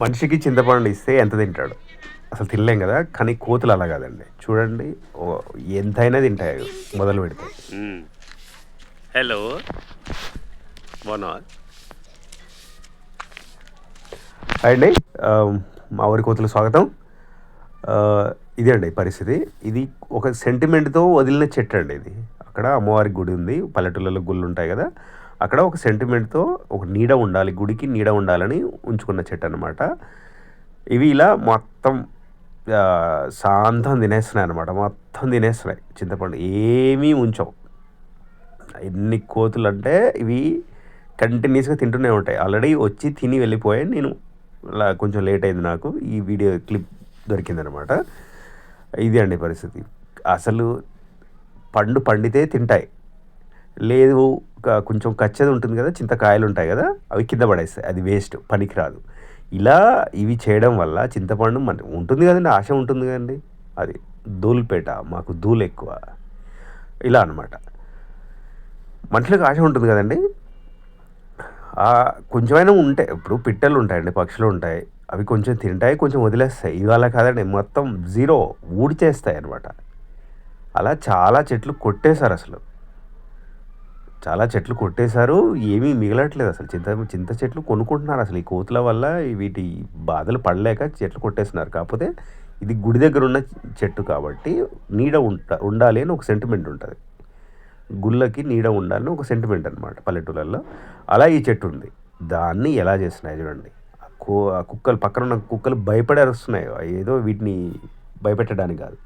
మనిషికి చింతపండు ఇస్తే ఎంత తింటాడు? అసలు తినలేం కదా! కానీ కోతులు అలా కాదండి. చూడండి ఎంతైనా తింటాయి అవి మొదలు పెడితే. హలో, బాగున్నావా? హాయ్ అండి. మా ఊరి కోతులకు స్వాగతం. ఇదే అండి పరిస్థితి. ఇది ఒక సెంటిమెంట్‌తో వదిలిన చెట్టు అండి ఇది. అక్కడ అమ్మవారి గుడి ఉంది. పల్లెటూళ్ళలో గుళ్ళు ఉంటాయి కదా! అక్కడ ఒక సెంటిమెంట్‌తో ఒక నీడ ఉండాలి, గుడికి నీడ ఉండాలని ఉంచుకున్న చెట్టు అనమాట. ఇవి ఇలా మొత్తం సాంతం తినేస్తున్నాయి అనమాట. మొత్తం తినేస్తున్నాయి చింతపండు. ఏమీ ఉంచవు. ఎన్ని కోతులు అంటే ఇవి కంటిన్యూస్గా తింటూనే ఉంటాయి. ఆల్రెడీ వచ్చి తిని వెళ్ళిపోయాయి. నేను అలా కొంచెం లేట్ అయింది నాకు ఈ వీడియో క్లిప్ దొరికిందనమాట. ఇది అండి పరిస్థితి. అసలు పండితే తింటాయి, లేదు కొంచెం కచ్చేది ఉంటుంది కదా, చింతకాయలు ఉంటాయి కదా, అవి కింద పడేస్తాయి. అది వేస్ట్, పనికిరాదు. ఇలా ఇవి చేయడం వల్ల చింతపండు మన ఉంటుంది కదండి, ఆశ ఉంటుంది కదండి. అది ధూళిపేట, మాకు ధూళి ఎక్కువ, ఇలా అనమాట. మనుషులకు ఆశ ఉంటుంది కదండి, కొంచెమైనా ఉంటాయి. ఇప్పుడు పిట్టలు ఉంటాయండి, పక్షులు ఉంటాయి, అవి కొంచెం తింటాయి, కొంచెం వదిలేస్తాయి. ఇవాళ కాదండి, మొత్తం జీరో ఊడ్చేస్తాయి అనమాట. అలా చాలా చెట్లు కొట్టేశారు. అసలు చాలా చెట్లు కొట్టేశారు, ఏమీ మిగలట్లేదు అసలు. చింత చెట్లు కొనుక్కుంటున్నారు అసలు ఈ కోతుల వల్ల. వీటి బాధలు పడలేక చెట్లు కొట్టేస్తున్నారు. కాకపోతే ఇది గుడి దగ్గర ఉన్న చెట్టు కాబట్టి నీడ ఉండాలి అని ఒక సెంటిమెంట్ ఉంటుంది. గుళ్ళకి నీడ ఉండాలని ఒక సెంటిమెంట్ అనమాట పల్లెటూళ్ళల్లో. అలా ఈ చెట్టు ఉంది. దాన్ని ఎలా చేస్తున్నాయి చూడండి. ఆ కుక్కలు, పక్కన ఉన్న కుక్కలు భయపడి అరుస్తున్నాయి. ఏదో వీటిని భయపెట్టడానికి కాదు.